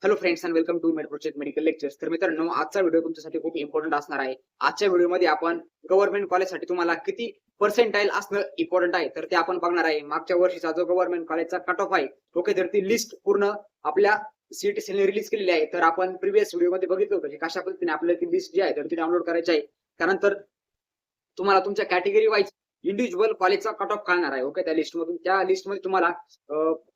Hello friends and welcome to MedProject medical lectures. तर मित्रांनो, आजचा व्हिडिओ तुमच्यासाठी खूप इम्पॉर्टंट असणार आहे. आजच्या व्हिडिओमध्ये आपण गव्हर्नमेंट कॉलेजसाठी तुम्हाला किती पर्सेंटाइल असणं इम्पॉर्टंट आहे तर ते आपण बघणार आहे. मागच्या वर्षीचा जो गव्हर्नमेंट कॉलेजचा कट ऑफ आहे, ओके, तर ती लिस्ट पूर्ण आपल्या सीईटीसीने रिलीज केलेली आहे. तर आपण प्रिव्हियस व्हिडिओमध्ये बघितलं होतं की कशा पद्धतीने आपल्याला ती लिस्ट जी आहे तर ती डाउनलोड करायची आहे. त्यानंतर तुम्हाला तुमच्या कॅटेगरी वाईज इंडिव्हिज्युअल कॉलेजचा कट ऑफ कळणार आहे. ओके, त्या लिस्टमधून त्या लिस्टमध्ये तुम्हाला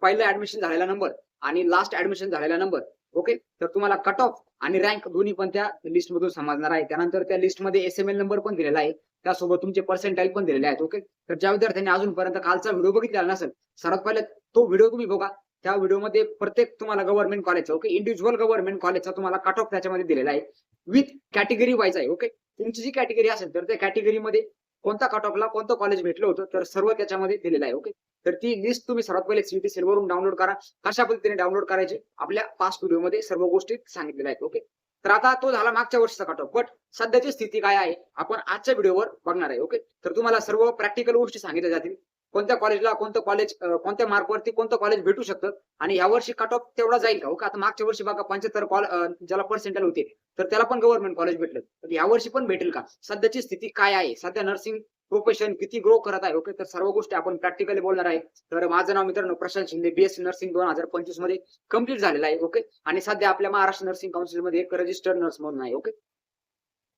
पहिला ऍडमिशन झालेला नंबर आणि लास्ट ऍडमिशन झालेला नंबर, ओके, तर तुम्हाला कट ऑफ आणि रँक दोन्ही पण त्या लिस्ट मधून समजणार आहे. त्यानंतर त्या लिस्टमध्ये एसएमएल नंबर पण दिलेला आहे, त्यासोबत तुमचे पर्सेंटाइल पण दिलेले आहेत. ओके, तर ज्या विद्यार्थ्यांनी अजूनपर्यंत कालचा व्हिडिओ बघितलेला नसेल, सर्वात पहिले तो व्हिडिओ तुम्ही बघा. त्या व्हिडिओमध्ये प्रत्येक तुम्हाला गव्हर्नमेंट कॉलेजचा, ओके, इंडिव्हिज्युअल गव्हर्नमेंट कॉलेजचा तुम्हाला कट ऑफ त्याच्यामध्ये दिलेला आहे, विथ कॅटेगरी वाईज आहे. ओके, तुमची जी कॅटेगरी असेल तर त्या कॅटेगरीमध्ये कोणता कट ऑफला कोणतं कॉलेज भेटलं होतं तर सर्व त्याच्यामध्ये दिलेलं आहे. ओके, तर ती लिस्ट तुम्ही सर्वात पहिले सीईटीसीएल वरून डाउनलोड करा. कशा पद्धतीने डाउनलोड करायचे आपल्या पास्ट व्हिडिओमध्ये सर्व गोष्टी सांगितलेल्या आहेत. ओके, तर आता तो झाला मागच्या वर्षीचा कट ऑफ, बट सध्याची स्थिती काय आहे आपण आजच्या व्हिडिओवर बघणार आहे. ओके, तर तुम्हाला सर्व प्रॅक्टिकल गोष्टी सांगितल्या जातील. कोणत्या कॉलेजला कोणतं कॉलेज कोणत्या मार्कवरती कोणतं कॉलेज भेटू शकतं आणि यावर्षी कट ऑफ तेवढा जाईल का. ओके, आता मागच्या वर्षी बघा 75 ज्याला पर्सेंटाइल होते तर त्याला पण गव्हर्नमेंट कॉलेज भेटलं, तर यावर्षी पण भेटेल का, सध्याची स्थिती काय आहे, सध्या नर्सिंग प्रोफेशन किती ग्रो करत आहे. ओके, तर सर्व गोष्टी आपण प्रॅक्टिकली बोलणार आहे. तर माझं नाव मित्रांनो प्रशांत शिंदे, बीएससी नर्सिंग 2025 मध्ये कंप्लीट झालेलं आहे. ओके, आणि सध्या आपल्या महाराष्ट्र नर्सिंग काउन्सिलमध्ये एक रजिस्टर्ड नर्स म्हणून आहे. ओके,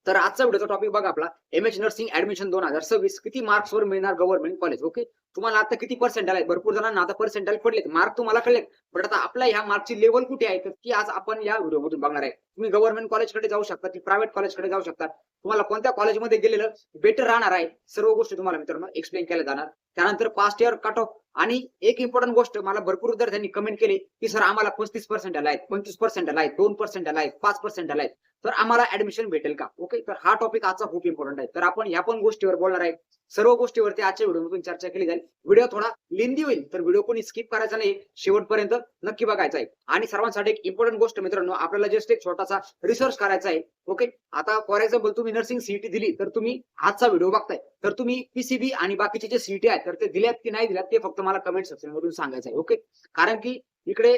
तर आजचा व्हिडिओचा टॉपिक बघा आपला एमएच नर्सिंग ऍडमिशन 2026 किती मार्क्स वर मिळणार गव्हर्नमेंट कॉलेज. ओके, तुम्हाला आता किती पर्सेंटाइल आहे, भरपूर जणांना आता पर्सेंटाइल पडलेत, मार्क तुम्हाला कळलेत, पण आता आपल्या ह्या मार्कची लेवल कुठे आहे तर ती आज आपण या व्हिडिओमधून बघणार आहे. तुम्ही गव्हर्नमेंट कॉलेजकडे जाऊ शकता की प्रायव्हेट कॉलेजकडे जाऊ शकता, तुम्हाला कोणत्या कॉलेजमध्ये गेलेलं बेटर राहणार आहे सर्व गोष्टी तुम्हाला मित्रांनो एक्सप्लेन केल्या जाणार. त्यानंतर पास्ट इयर कट ऑफ आणि एक इम्पॉर्टंट गोष्ट मला भरपूर विद्यार्थ्यांनी कमेंट केली की सर आम्हाला 35% आहेत, 25% आहेत, 2% आहेत, 5% आहेत, तर आम्हाला ऍडमिशन भेटेल का. ओके, तर हा टॉपिक आजचा खूप इम्पॉर्टंट आहे. तर आपण ह्या पण गोष्टीवर बोलणार आहे. सर्व गोष्टीवरती आजच्या व्हिडिओमधून चर्चा केली जाईल. व्हिडिओ थोडा लेंदी होईल तर व्हिडिओ कोणी स्किप करायचा नाही, शेवटपर्यंत नक्की बघायचा आहे. आणि सर्वांसाठी एक इम्पॉर्टंट गोष्ट मित्रांनो, आपल्याला जस्ट एक छोटासा रिसर्च करायचा आहे. ओके, आता फॉर एक्झाम्पल तुम्ही नर्सिंग सीईटी दिली तर तुम्ही आजचा व्हिडिओ बघताय तर तुम्ही पीसीबी आणि बाकीचे जे सीईटी आहेत तर ते दिल्यात की नाही दिल्यात ते फक्त मला कमेंट सेक्शन मधून सांगायचं आहे. ओके, कारण की इकडे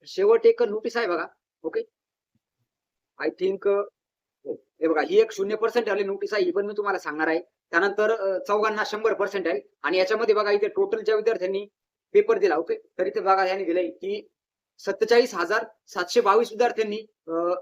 शेवट एक नोटीस आहे बघा. ओके, आय थिंक हे बघा, ही एक 0% आली नोटीस आहे, ही पण मी तुम्हाला सांगणार आहे. त्यानंतर चौघांना 100% आहे आणि याच्यामध्ये बघा इथे टोटल ज्या विद्यार्थ्यांनी पेपर दिला, ओके, तर इथे बघा यांनी दिलंय की 47,722 विद्यार्थ्यांनी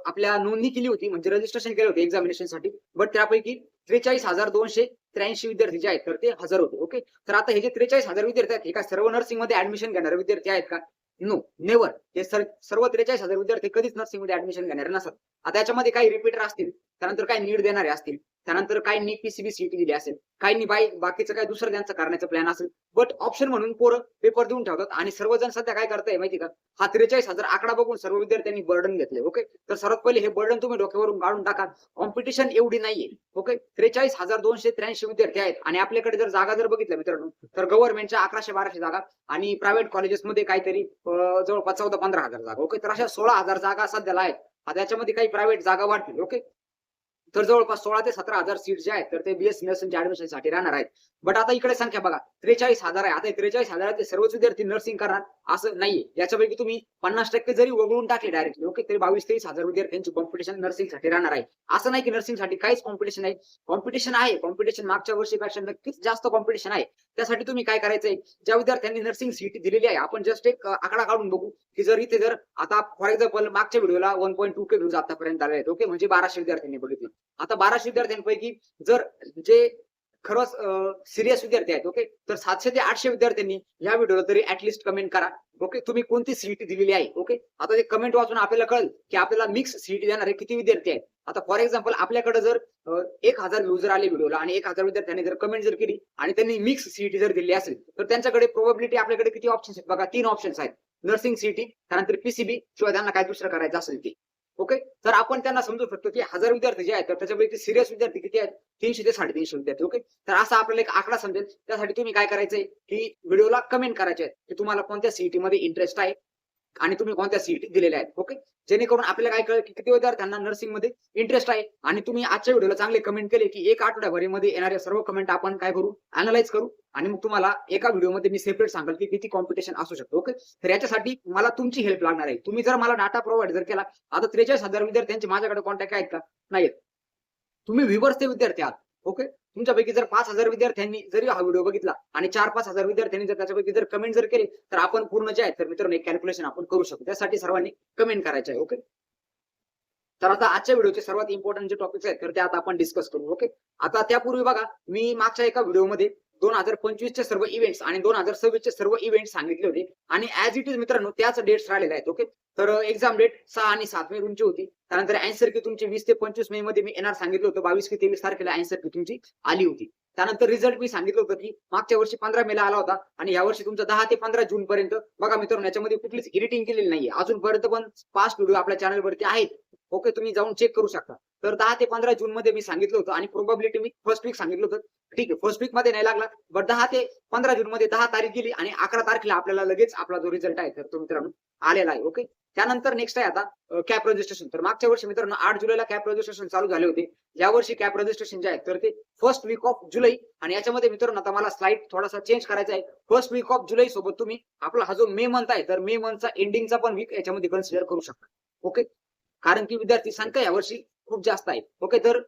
आपल्या नोंदणी केली होती, म्हणजे रजिस्ट्रेशन केलं होतं एक्झामिनेशन साठी, बट त्यापैकी 43,283 विद्यार्थी जे आहेत तर ते हजर होते. ओके, तर आता हे जे 43,000 विद्यार्थी आहेत हे का सर्व नर्सिंग मध्ये ऍडमिशन घेणारे विद्यार्थी आहेत का. No, never. हे सर्व 43,000 विद्यार्थी कधीच नर्सिंग मध्ये ऍडमिशन घेणारे नसतात. आता याच्यामध्ये काही रिपीटर असतील, त्यानंतर काही नीट देणारे असतील, त्यानंतर काहींनी पीसीबी सीटी दिली असेल, काहींनी बाकीचं काही दुसरं त्यांचं करण्याचा प्लॅन असेल, बट ऑप्शन म्हणून पोरं पेपर देऊन ठेवतात. आणि सर्वजण सध्या काय करताय माहिती का, हा 43,000 आकडा बघून सर्व विद्यार्थ्यांनी बर्डन घेतले. ओके, तर सर्वात पहिले हे बर्डन तुम्ही डोक्यावरून काढून टाका. कॉम्पिटिशन एवढी नाहीये. ओके, 43,283 विद्यार्थी आहेत आणि आपल्याकडे जर जागा जर बघितल्या मित्रांनो तर गव्हर्नमेंटच्या 1100-1200 जागा आणि प्रायव्हेट कॉलेजेसमध्ये काहीतरी जवळपास 14-15 हजार जागा. ओके, तर अशा 16,000 जागा सध्याला आहेत. आता याच्यामध्ये काही प्रायव्हेट जागा वाढतील. ओके, तर जवळपास 16 ते 17,000 सीट जे आहेत तर ते बीएससी नर्सिंगच्या ऍडमिशनसाठी राहणार आहेत. बट आता इकडे संख्या बघा 43,000 आहे. आता 43,000 सर्वच विद्यार्थी नर्सिंग करणार असं नाहीये. याच्यापैकी तुम्ही 50% जरी वगळून टाकले डायरेक्टली, ओके, तरी 22-23,000 विद्यार्थ्यांची कॉम्पिटिशन नर्सिंगसाठी राहणार आहे. असं नाही की नर्सिंगसाठी काहीच कॉम्पिटिशन नाही. कॉम्पिटिशन आहे, कॉम्पिटिशन मागच्या वर्षीपेक्षा नक्कीच जास्त कॉम्पिटिशन आहे. त्यासाठी तुम्ही काय करायचंय, ज्या विद्यार्थ्यांनी नर्सिंग सीटी दिलेली आहे आपण जस्ट एक आकडा काढून बघू की जर इथे जर आता फॉर एक्झाम्पल मागच्या व्हिडिओला 1.2K व्ह्यूज आतापर्यंत आले आहेत. ओके, म्हणजे 1200 विद्यार्थ्यांनी बघितलं. आता 1200 विद्यार्थ्यांपैकी जर जे खरंच सिरियस विद्यार्थी आहेत, ओके, तर 700 ते 800 विद्यार्थ्यांनी या व्हिडिओला तरी ऍटलिस्ट कमेंट करा. ओके, तुम्ही कोणती सीईटी दिलेली आहे. ओके, आता ते कमेंट वाचून आपल्याला कळेल की आपल्याला मिक्स सीईटी देणारे किती विद्यार्थी आहेत. आता फॉर एक्झाम्पल आपल्याकडे जर 1,000 व्ह्यूज जर आले व्हिडिओला आणि 1,000 विद्यार्थ्यांनी जर कमेंट जर केली आणि त्यांनी मिक्स सीईटी जर दिली असेल तर त्यांच्याकडे प्रोबॅबिलिटी आपल्याकडे किती ऑप्शन्स आहेत बघा, 3 ऑप्शन्स आहेत. नर्सिंग सीईटी, त्यानंतर पीसीबी, शिवाय त्यांना काय दुसरं करायचं असेल ते. ओके, तर आपण त्यांना समजू शकतो की 1000 विद्यार्थी जे आहेत तर त्याच्यापैकी सिरियस विद्यार्थी किती आहेत, 300 ते 350 विद्यार्थी. ओके, तर असा आपल्याला एक आकडा समजेल. त्यासाठी तुम्ही काय करायचंय की व्हिडिओला कमेंट करायचे आहेत की तुम्हाला कोणत्या सीईटी मध्ये इंटरेस्ट आहे आणि तुम्ही कोणत्या सीईटी दिलेल्या आहेत. ओके, जेणेकरून आपल्याला काय कळेल की किती विद्यार्थ्यांना नर्सिंग मध्ये इंटरेस्ट आहे. आणि तुम्ही आजच्या व्हिडिओला चांगले कमेंट केले की एक आठवड्याभरामध्ये येणाऱ्या सर्व कमेंट आपण काय करू, अॅनलाइज करू आणि मग तुम्हाला एका व्हिडिओमध्ये मी सेपरेट सांगेल की किती कॉम्पिटिशन असू शकतो. ओके, तर याच्यासाठी मला तुमची हेल्प लागणार आहे. तुम्ही जर मला डाटा प्रोव्हाइड जर केला, आता 43,000 विद्यार्थ्यांचे माझ्याकडे कॉन्टॅक्ट आहेत का? नाहीत. तुम्ही व्ह्यूअर्सचे विद्यार्थी आहात. ओके, तुमच्यापैकी जर 5,000 विद्यार्थ्यांनी जरी हा व्हिडिओ बघितला आणि 4-5,000 विद्यार्थ्यांनी जर त्याच्यापैकी जर कमेंट जर केले, तर आपण पूर्ण जे आहे तर मित्रांनो एक कॅल्क्युलेशन आपण करू शकतो. त्यासाठी सर्वांनी कमेंट करायचे आहे. ओके, तर आता आजच्या व्हिडिओचे सर्वात इम्पॉर्टंट जे टॉपिक्स आहेत तर ते आता आपण डिस्कस करू. ओके, आता त्यापूर्वी बघा, मी मागच्या एका व्हिडिओमध्ये 2025 चे सर्व इव्हेंट्स आणि 2026 चे सर्व इव्हेंट्स सांगितले होते आणि ऍज इट इज मित्रांनो त्याच डेट्स राहिलेल्या आहेत. ओके, तर एक्झाम डेट 6 आणि 7 मे तुमची होती. त्यानंतर आन्सर की तुमची 20 ते 25 मे मध्ये मी येणार सांगितलं होतं. 22 की 23 तारखेला आन्सर की तुमची आली होती. त्यानंतर रिझल्ट मी सांगितलं होतं की मागच्या वर्षी 15 मेला आला होता आणि यावर्षी तुमचा 10 ते 15 जून पर्यंत. बघा मित्रांनो, याच्यामध्ये कुठलीच एडिटिंग केलेली नाहीये अजूनपर्यंत, पण पास्ट व्हिडिओ आपल्या चॅनलवरती आहेत. ओके, तुम्ही जाऊन चेक करू शकता. तर 10 ते 15 जून मध्ये मी सांगितलं होतं आणि प्रोबॅबिलिटी मी फर्स्ट वीक सांगितलं होतं. ठीक आहे, फर्स्ट वीक मध्ये नाही लागला, बट 10 ते 15 जून मध्ये 10 तारीख गेली आणि 11 तारखेला आपल्याला लगेच आपला जो रिझल्ट आहे तर तो मित्रांनो आलेला आहे. ओके, त्यानंतर नेक्स्ट आहे आता कॅप रजिस्ट्रेशन. तर मागच्या वर्षी मित्रांनो 8 जुलैला कॅप रजिस्ट्रेशन चालू झाले होते. यावर्षी कॅप रजिस्ट्रेशन जे आहे तर ते फर्स्ट वीक ऑफ जुलै. आणि याच्यामध्ये मित्रांनो आता मला स्लाइड थोडासा चेंज करायचा आहे. फर्स्ट वीक ऑफ जुलै सोबत तुम्ही आपला हा जो मे मंथ आहे तर मे मंथचा एंडिंगचा पण वीक याच्यामध्ये कन्सिडर करू शकता. ओके, कारण की विद्यार्थी संख्या यावर्षी खूप जास्त आहे. ओके, तर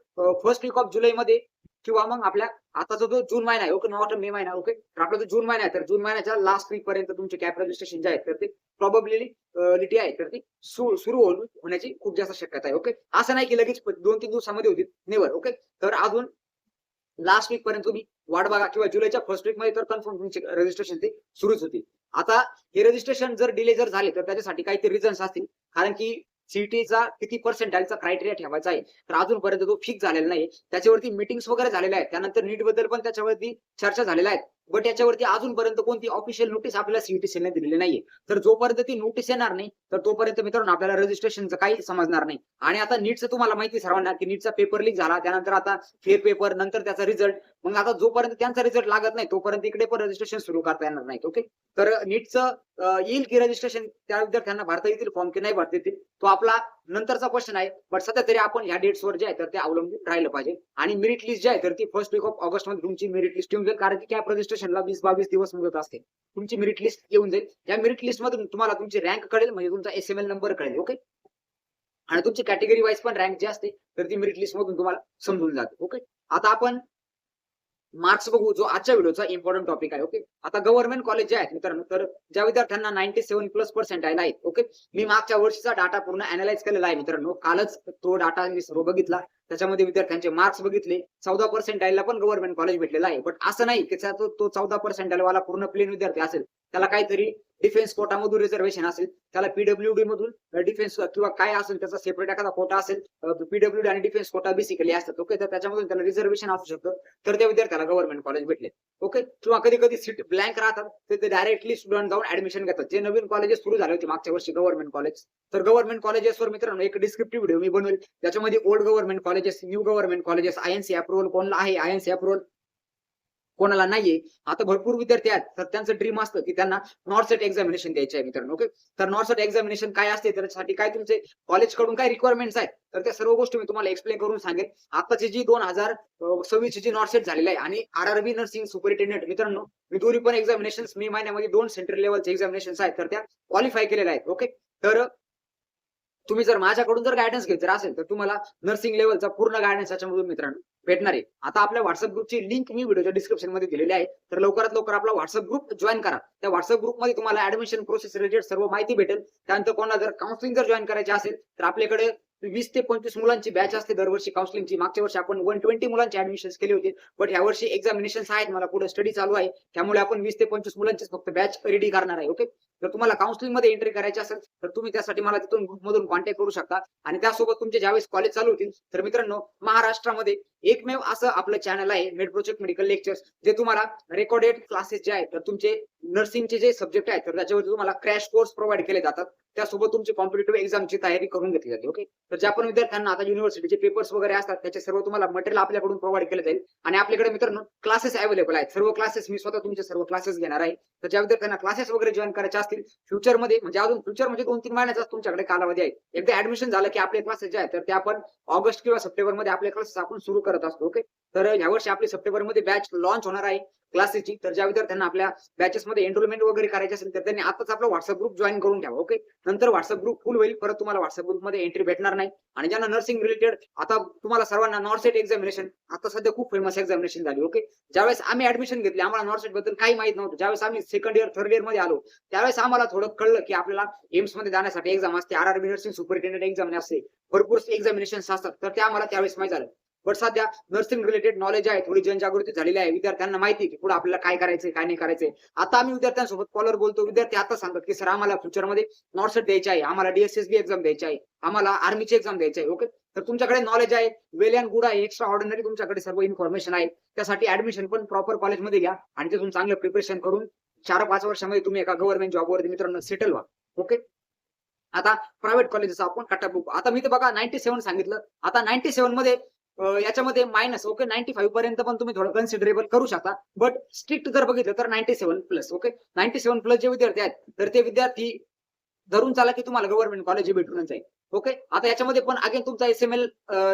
फर्स्ट वीक ऑफ जुलैमध्ये किंवा मग आपल्या आताचा जो जून महिना आहे, ओके, नॉट मे महिना. ओके, तर आपला जो जून महिना आहे तर जून महिन्याच्या लास्ट वीक पर्यंत तुमचे कॅप रजिस्ट्रेशन जे आहे तर ते प्रोबॅबिलिटी आहे तर ती सुरू होण्याची खूप जास्त शक्यता आहे. ओके, असं नाही की लगेच 2-3 दिवसामध्ये होतील, नेवर. ओके, तर अजून लास्ट वीक पर्यंत तुम्ही वाट बघा किंवा जुलैच्या फर्स्ट वीक मध्ये तर कन्फर्म तुमचे रजिस्ट्रेशन ते सुरूच होतील. आता हे रजिस्ट्रेशन जर डिले जर झाले तर त्याच्यासाठी काहीतरी रिझन्स असतील, कारण की सीईटीचा किती पर्सेंटाईलचा क्रायटेरिया ठेवायचा आहे तर अजूनपर्यंत तो फिक्स झालेला नाही. त्याच्यावरती मीटिंग्स वगैरे झालेल्या आहेत, त्यानंतर नीट बद्दल पण त्याच्यावरती चर्चा झालेल्या आहेत, बट याच्यावरती अजूनपर्यंत कोणती ऑफिशियल नोटीस आपल्याला सीईटी सेलने दिलेली नाहीये. तर जोपर्यंत ती नोटीस येणार नाही तर तोपर्यंत मित्रांनो आपल्याला रजिस्ट्रेशनचं काही समजणार नाही. आणि आता नीटचं तुम्हाला माहिती सर्वांना की नीटचा पेपर लीक झाला, त्यानंतर आता फेअर पेपर, नंतर त्याचा रिझल्ट. मग आता जोपर्यंत त्यांचा रिझल्ट लागत नाही तोपर्यंत इकडे पण रजिस्ट्रेशन सुरू करता येणार नाही. ओके, तर नीटचं येईल की रजिस्ट्रेशन त्या विद्यार्थ्यांना भरता येतील फॉर्म की नाही भरता येतील तो आपला नंतरचा क्वेश्चन आहे. बट सध्या तरी आपण ह्या डेट्सवर जे आहे तर ते अवलंबून राहिलं पाहिजे. आणि मेरिट लिस्ट जी आहे तर ती फर्स्ट वीक ऑफ ऑगस्ट मध्ये तुमची मेरिट लिस्ट येऊन जाईल, कारण की कॅप रजिस्ट्रेशनला 20-22 दिवस मुदत असते. तुमची मेरिट लिस्ट येऊन जाईल. या मेरिट लिस्ट मधून तुम्हाला तुमची रँक कळेल, म्हणजे तुमचा एसएमएल नंबर कळेल. ओके, आणि तुमची कॅटेगरी वाईज पण रँक जी असते तर ती मेरिट लिस्ट मधून तुम्हाला समजून जाते. ओके, आता आपण मार्क्स बघू, जो आजच्या व्हिडिओचा इम्पॉर्टंट टॉपिक आहे. ओके, आता गव्हर्नमेंट कॉलेज जे आहेत मित्रांनो तर ज्या विद्यार्थ्यांना 97 प्लस पर्सेंटाईल आहेत. ओके, मी मागच्या वर्षीचा डाटा पूर्ण अॅनालाइज केलेला आहे मित्रांनो. कालच तो डाटा मी सर्व बघितला. त्याच्यामध्ये विद्यार्थ्यांचे मार्क्स बघितले. 14 पर्सेंटाईलला पण गव्हर्नमेंट कॉलेज भेटलेला आहे. बट असं नाही की तो 14 पर्सेंटाईल वाला पूर्ण प्लेन विद्यार्थी असेल, त्याला काहीतरी डिफेन्स कोटामधून रिझर्वेशन असेल, त्याला पीडब्ल्यूडी मधून डिफेन्स किंवा काय असेल त्याचा सेपरेट एखादा कोटा असेल. पीडब्ल्यूडी आणि डिफेन्स कोटा बेसिकली असतात. ओके, तर त्याच्यामधून त्याला रिझर्वेशन असू शकतं, तर त्या विद्यार्थ्याला गव्हर्नमेंट कॉलेज भेटले. ओके, किंवा कधी कधी सीट ब्लँक राहतात तर ते डायरेक्टली स्टुडंट जाऊन ऍडमिशन घेतात. जे नवीन कॉलेजेस सुरू झाले होते मागच्या वर्षी गव्हर्नमेंट कॉलेज, तर गव्हर्नमेंट कॉलेजेसवर मित्रांनो एक डिस्क्रिप्टिव्ह व्हिडिओ मी बनवेल. त्याच्यामध्ये old government colleges, new government colleges, INC approval कोणाला आहे, आयएनसी अप्रुव्हल कोणाला नाहीये. आता भरपूर विद्यार्थी आहेत तर त्यांचं ड्रीम असतं की त्यांना नॉर्थ सेट एक्झामिनेशन द्यायचे आहे मित्रांनो. ओके, तर नॉर्थ सेट एक्झामिनेशन काय असते, त्याच्यासाठी काय तुमचे कॉलेज कडून काय रिक्वायरमेंट्स आहेत तर त्या सर्व गोष्टी मी तुम्हाला एक्सप्लेन करून सांगेन. आताची जी 2026 ची जी नॉर्थ सेट झालेली आहे आणि आरआरबी नर्सिंग सुपरिटेंडेंट मित्रांनो, मी दोन्ही पण एक्झामिनेशन मे महिन्यामध्ये 2 सेंट्रल लेवलचे एक्झामिनेशन आहेत तर त्या क्वालिफाय केलेल्या आहेत. ओके, तर तुम्ही जर माझ्याकडून जर गायडन्स घ्यायचं असेल तर तुम्हाला नर्सिंग लेवलचा पूर्ण गायडन्स याच्यामधून मित्रांनो भेटणार आहे. आता आपल्या व्हॉट्सअप ग्रुपची लिंक मी व्हिडिओच्या डिस्क्रिप्शन मध्ये दिलेली आहे, तर लवकरात लवकर आपला व्हॉट्सअप ग्रुप जॉईन करा. त्या व्हॉट्सअप ग्रुपमध्ये तुम्हाला ऍडमिशन प्रोसेस रिलेटेड सर्व माहिती भेटेल. त्यानंतर कोणाला जर काउन्सिलिंग जर जॉईन करायची असेल तर आपल्याकडे 20 ते 25 मुलांची बॅच असते दरवर्षी काउन्सिलिंगची. मागच्या वर्षी आपण 120 मुलांची ऍडमिशन केली होती, बट यावर्षी एक्झामिनेशन आहेत, मला पुढे स्टडी चालू आहे, त्यामुळे आपण 20 ते 25 मुलांची फक्त बॅच रेडी करणार आहे. ओके, जर तुम्हाला काउन्सिलिंग मध्ये एंट्री करायची असेल तर तुम्ही त्यासाठी मला तिथून ग्रुपमधून कॉन्टॅक्ट करू शकता. आणि त्यासोबत तुमचे ज्यावेळेस कॉलेज चालू होतील तर मित्रांनो, महाराष्ट्रामध्ये एकमेव असं आपलं चॅनल आहे मेड प्रोजेक्ट मेडिकल लेक्चर्स, जे तुम्हाला रेकॉर्डेड क्लासेस जे आहेत तर तुमचे नर्सिंगचे जे सब्जेक्ट आहेत तर त्याच्यावरती तुम्हाला क्रॅश कोर्स प्रोव्हाइड केले जातात. त्यासोबत तुमची कॉम्पिटेटिव्ह एक्झामची तयारी करून घेतली जाते. ओके, तर ज्या पण विद्यार्थ्यांना आता युनिव्हर्सिटीचे पेपर्स वगैरे असतात त्याचे सर्व तुम्हाला मटेरियल आपल्याकडून प्रोव्हाइड केलं जाईल. आणि आपल्याकडे मित्रांनो क्लासेस अवेलेबल आहेत. सर्व क्लासेस मी स्वतः तुमचे सर्व क्लासेस घेणार आहे. तर ज्या विद्यार्थ्यांना क्लासेस वगैरे जॉईन करायचे असतील फ्युचरमध्ये, म्हणजे अजून फ्युचर म्हणजे 2-3 महिन्याचा तुमच्याकडे कालावधी आहे. एकदा ऍडमिशन झालं की आपले क्लासेस जे आहेत तर ते आपण ऑगस्ट किंवा सप्टेंबरमध्ये आपले क्लासेस आपण सुरू करत असतो. ओके, तर यावर्षी आपली सप्टेंबरमध्ये बॅच लॉन्च होणार आहे क्लासेसची. तर ज्या विद्यार्थ्यांना आपल्या बॅचेसमध्ये एनरोलमेंट वगैरे करायची असेल तर त्यांनी आताच आपला व्हॉट्सअप ग्रुप जॉईन करून ठेवा. ओके, नंतर व्हॉट्सअप ग्रुप फुल होईल, परत तुम्हाला व्हॉट्सअप ग्रुपमध्ये एंट्री भेटणार नाही. आणि ज्यांना नर्सिंग रिलेटेड, आता तुम्हाला सर्वांना नॉर्सेट एक्झामिनेशन आता सध्या खूप फेमस एक्झामिनेशन झाली. ओके, ज्यावेळेस आम्ही ऍडमिशन घेतली आम्हाला नॉर्सेट बद्दल काही माहित नव्हतं. ज्यावेळेस आम्ही सेकंड इयर थर्ड इयर मध्ये आलो त्यावेळेस आम्हाला थोडं कळलं की आपल्याला एम्स मध्ये जाण्यासाठी एक्झाम असते, आरआरबी नर्सिंग सुपरिटेंडेंट एक्झाम असते, भरपूर एक्झामिनेशन असतात. तर ते आम्हाला त्यावेळेस माहित झालं. बट सध्या नर्सिंग रिलेटेड नॉलेज आहे, थोडी जनजागृती झालेली आहे, विद्यार्थ्यांना माहिती आहे की पुढे आपल्याला काय करायचंय काय नाही करायचंय. आता आम्ही विद्यार्थ्यांसोबत कॉलर बोलतो, विद्यार्थी आता सांगतात की सर आम्हाला फ्युचरमध्ये नॉर्सेट द्यायची आहे, आम्हाला डीएसएसबी एक्झाम द्यायची आहे, आम्हाला आर्मीची एक्झाम द्यायची आहे. ओके, तर तुमच्याकडे नॉलेज आहे, वेल अँड गुड आहे, एक्स्ट्रा ऑर्डिनरी तुमच्याकडे सर्व इन्फॉर्मेशन आहे. त्यासाठी ऍडमिशन पण प्रॉपर कॉलेजमध्ये घ्या आणि तिथून चांगलं प्रिपरेशन करून 4-5 वर्षामध्ये तुम्ही एका गव्हर्नमेंट जॉबवरती मित्रांनो सेटल व्हा. ओके, आता प्रायव्हेट कॉलेजेस आपण कट ऑफ, आता मी तर बघा 97 सांगितलं, आता 97 मध्ये याच्यामध्ये मायनस ओके 95 पर्यंत पण तुम्ही थोडं कन्सिडरेबल करू शकता. बट स्ट्रिक्ट जर बघितलं तर 97 प्लस. ओके, 97 प्लस जे विद्यार्थी आहेत तर ते विद्यार्थी धरून चाला की तुम्हाला गव्हर्नमेंट कॉलेज भेटूनच जाईल. ओके, आता याच्यामध्ये पण अगेन तुमचा एसएमएल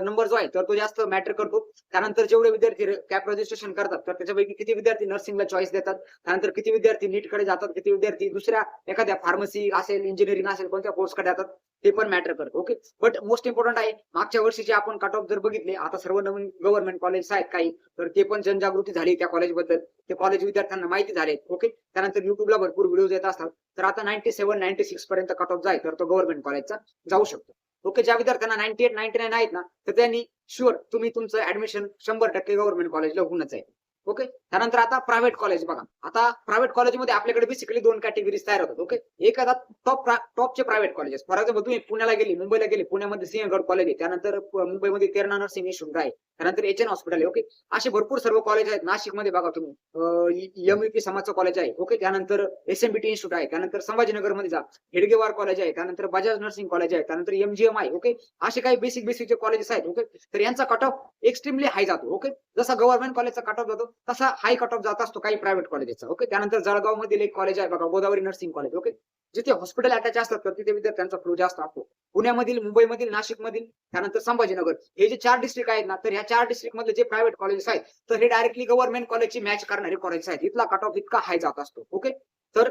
नंबर जो आहे तर तो जास्त मॅटर करतो. त्यानंतर जेवढे विद्यार्थी कॅप रजिस्ट्रेशन करतात तर त्याच्यापैकी किती विद्यार्थी नर्सिंगला चॉईस देतात, त्यानंतर किती विद्यार्थी नीटकडे जातात, किती विद्यार्थी दुसऱ्या एखाद्या फार्मसी असेल, इंजिनिअरिंग असेल, कोणत्या कोर्सकडे जातात ते पण मॅटर करतं. ओके, बट मोस्ट इम्पॉर्टंट आहे मागच्या वर्षीचे आपण कट ऑफ जर बघितले, आता सर्व नवीन गव्हर्नमेंट कॉलेज आहेत काही, तर ते पण जनजागृती झाली त्या कॉलेजबद्दल, ते कॉलेज विद्यार्थ्यांना माहिती झाले. ओके, त्यानंतर युट्यूबला भरपूर व्हिडिओज येत असतात. तर आता 97-96 पर्यंत कट ऑफ जाईल तर तो गव्हर्नमेंट कॉलेजचा जाऊ शकतो. ओके, ज्या विद्यार्थ्यांना 98-99 आहेत ना तर त्यांनी शुअर तुम्ही तुमचं ऍडमिशन 100% गव्हर्नमेंट कॉलेजला होऊनच आहे. ओके, त्यानंतर आता प्रायव्हेट कॉलेज बघा. आता प्रायव्हेट कॉलेजमध्ये आपल्याकडे बेसिकली 2 कॅटेगरीज तयार होतात. ओके, एक आता टॉपचे प्रायव्हेट कॉलेजेस. फॉर एक्झाम्पल तुम्ही पुण्याला गेली, मुंबईला गेली, पुण्यामध्ये सिंहगड कॉलेज आहे, त्यानंतर मुंबईमध्ये तेरणा नर्सिंग इन्स्टिट्यूट आहे, त्यानंतर एचएन हॉस्पिटल आहे. ओके, असे भरपूर सर्व कॉलेज आहेत. नाशिकमध्ये बघा तुम्ही एमयूपी समाजचं कॉलेज आहे. ओके, त्यानंतर एसएमबीटी इन्स्टिट्यूट आहे, त्यानंतर संभाजीनगरमध्ये जा हेडगेवार कॉलेज आहे, त्यानंतर बजाज नर्सिंग कॉलेज आहे, त्यानंतर एमजीएम आहे. ओके, असे काही बेसिकचे कॉलेजेस आहेत. ओके, तर यांचा कट ऑफ एक्स्ट्रीमली हाय जातो. ओके, जसा गव्हर्नमेंट कॉलेजचा कट ऑफ जातो तसा हाय कट ऑफ जात असतो काही प्रायव्हेट कॉलेजेसचा. ओके, त्यानंतर जळगाव मधील एक कॉलेज आहे बघा, गोदावरी नर्सिंग कॉलेज. ओके, जिथे हॉस्पिटल अटॅच असतात तर तिथे विद्यार्थ्यांचा फ्लो जास्त असतो. पुण्यामधील, मुंबईमधील, नाशिकमधील, त्यानंतर संभाजीनगर, हे जे 4 डिस्ट्रिक्ट आहेत ना, तर ह्या 4 डिस्ट्रिक्ट मधले जे प्रायव्हेट कॉलेजेस आहेत तर हे डायरेक्टली गव्हर्नमेंट कॉलेजची मॅच करणारे कॉलेजेस आहेत. इथला कट ऑफ इतका हाय जात असतो. ओके, तर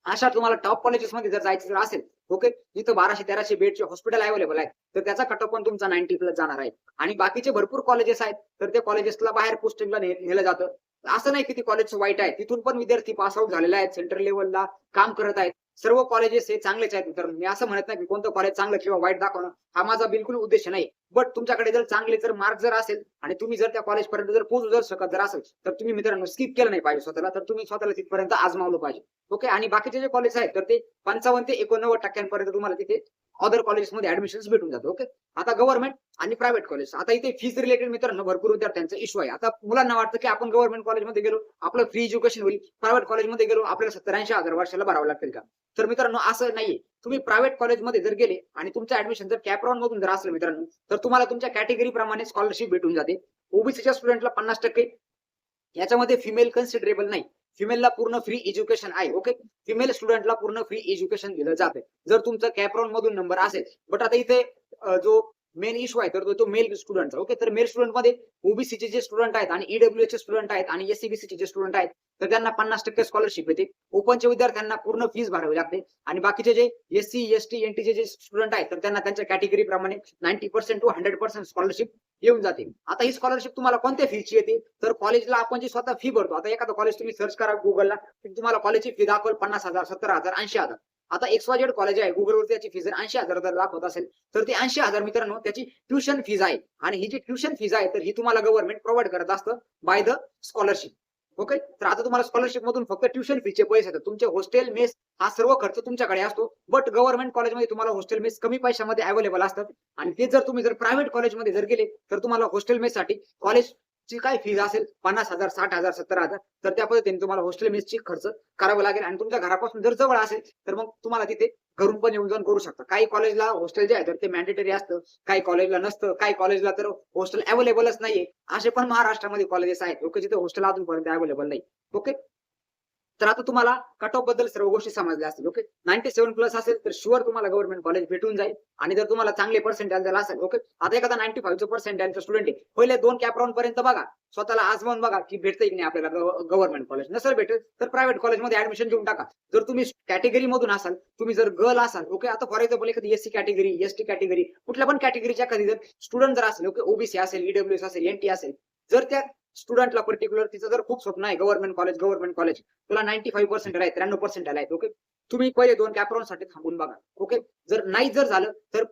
अशा तुम्हाला टॉप कॉलेजेस मध्ये जर जायचं जर असेल, ओके, जिथं 1200-1300 बेडचे हॉस्पिटल अवेलेबल आहेत तर त्याचा कट ऑफ पण तुमचा 90 प्लस जाणार आहे. आणि बाकीचे भरपूर कॉलेजेस आहेत तर त्या कॉलेजेसला बाहेर पोस्टिंगला नेलं जातं. असं नाही की ती कॉलेज वाईट आहे, तिथून पण विद्यार्थी पास आउट झालेले आहेत, सेंट्रल लेवलला काम करत आहेत. सर्व कॉलेजेस हे चांगलेच आहेत मित्रांनो. मी असं म्हणत नाही की कोणतं कॉलेज चांगलं किंवा वाईट दाखवणं हा माझा बिलकुल उद्देश नाही. बट तुमच्याकडे जर चांगले जर मार्क जर असेल आणि तुम्ही जर त्या कॉलेज पर्यंत जर पोहोचू जर शकत जर असेल तर तुम्ही मित्रांनो स्किप केलं नाही पाहिजे स्वतःला, तर तुम्ही स्वतःला तिथपर्यंत आजमावलं पाहिजे. ओके, आणि बाकीचे जे कॉलेज आहेत तर ते 55 ते 89% तुम्हाला तिथे अदर कॉलेजेसमध्ये ऍडमिशन भेटून जातं. ओके, आता गव्हर्नमेंट आणि प्रायव्हेट कॉलेज, आता इथे फीज रिलेटेड मित्रांनो भरपूर विद्यार्थ्यांचा इश्यू आहे. आता मुलांना वाटतं की आपण गव्हर्नमेंट कॉलेजमध्ये गेलो आपलं फ्री एज्युकेशन होईल, प्रायव्हेट कॉलेजमध्ये गेलो आपल्याला 70-80 हजार वर्षाला भरावं लागतील का? तर मित्रांनो असं नाहीये. तुम्ही प्रायव्हेट कॉलेजमध्ये जर गेले आणि तुमचं ऍडमिशन जर कॅपराऊंड मधून जर असलं मित्रांनो तर तुम्हाला तुमच्या कॅटेगरी प्रमाणे स्कॉलरशिप भेटून जाते. ओबीसीच्या स्टुडंटला 50%, याच्यामध्ये फिमेल कन्सिडरेबल नाही, फिमेलला पूर्ण फ्री एज्युकेशन आहे. ओके, फिमेल स्टुडंटला पूर्ण फ्री एज्युकेशन दिलं जाते जर तुमचं कॅपराऊंड मधून नंबर असेल. बट आता इथे जो मेन इश्यू आहे तर तो मेल स्टुडंटचा. ओके, तर मेल स्टुडंट मध्ये ओबीसीचे जे स्टुडंट आहेत आणि ईडब्ल्यूएच चे स्टुडंट आहेत आणि एससीबीसीचे जे स्टुडंट आहेत तर त्यांना 50% स्कॉलरशिप येते. ओपनच्या विद्यार्थ्यांना पूर्ण फीस भरावी लागते. आणि बाकीचे जे एससी, एसटी, एनटीचे जे स्टुडंट आहेत तर त्यांना त्यांच्या कॅटेगरी प्रमाणे 90% to 100% स्कॉलरशिप येऊन जाते. आता ही स्कॉलरशिप तुम्हाला कोणत्या फीची येते तर कॉलेजला आपण जी स्वतः फी भरतो. आता एखादं कॉलेज तुम्ही सर्च करा गुगलला, तुम्हाला कॉलेजची फी दाखवल 50,000, 70,000, 80,000. आता XYZ कॉलेज आहे, गुगलवरती त्याची फी जर 80,000 जर दाखवत असेल तर ती 80,000 मित्रांनो त्याची ट्युशन फीज आहे. आणि ही जी ट्युशन फीज आहे तर ही तुम्हाला गव्हर्नमेंट प्रोव्हाइड करत असतं बाय द स्कॉलरशिप. ओके, तर आता तुम्हाला स्कॉलरशिप मधून फक्त ट्युशन फीचे पैसे येतात, तुमचे हॉस्टेल मेस हा सर्व खर्च तुमच्याकडे असतो. बट गव्हर्नमेंट कॉलेजमध्ये तुम्हाला हॉस्टेल मेस कमी पैशामध्ये अवेलेबल असतात. आणि ते जर तुम्ही जर प्रायव्हेट कॉलेजमध्ये जर गेले तर तुम्हाला हॉस्टेल मेस साठी कॉलेज ची काय फीज असेल 50,000, 60,000, 70,000, तर त्या पद्धतीने तुम्हाला हॉस्टेल मेसची खर्च करावा लागेल. आणि तुमच्या घरापासून जर जवळ असेल तर मग तुम्हाला तिथे घरून पण येऊन जाऊन करू शकता. काही कॉलेजला हॉस्टेल जे आहे तर ते मॅन्डेटरी असतं, काही कॉलेजला नसतं, काही कॉलेजला तर हॉस्टेल अवेलेबलच नाहीये. असे पण महाराष्ट्रामध्ये कॉलेजेस आहेत ओके, जिथे हॉस्टेल अजूनपर्यंत अवेलेबल नाही. ओके, तर आता तुम्हाला कट ऑफ बद्दल सर्व गोष्टी समजल्या असतील. ओके, 97+ असेल तर शुअर तुम्हाला गव्हर्नमेंट कॉलेज भेटून जाईल. आणि जर तुम्हाला चांगले पर्सेंटेज जर असेल ओके, आता एखादा 95चं पर्सेंटेजचा स्टुडंट आहे, पहिले 2 कॅप राउंड पर्यंत बघा, स्वतःला आजमावून बघा की भेटतंय की नाही आपल्याला गव्हर्नमेंट कॉलेज. नसेल भेटेल तर प्रायव्हेट कॉलेजमध्ये ऍडमिशन घेऊन टाका. जर तुम्ही कॅटेगरी मधून असाल, तुम्ही जर गर्ल असाल ओके, आता फॉर एक्झाम्पल एखादी एससी कॅटेगरी, एसटी कॅटेगरी, कुठल्या पण कॅटेगरीच्या एखादी जर स्टुडंट जर असेल ओके, ओबीसी असेल, ईडब्ल्यूएस असेल, एनटी असेल, जर त्या स्टुडंटला पर्टिक्युलर तिचं जर खूप स्वप्न आहे गव्हर्नमेंट कॉलेज, तुला 95% आहे, 93% आहेत ओके, तुम्ही पहिले 2 कॅप राउंड साठी थांबून बघा. ओके, जर नाही जर झालं तर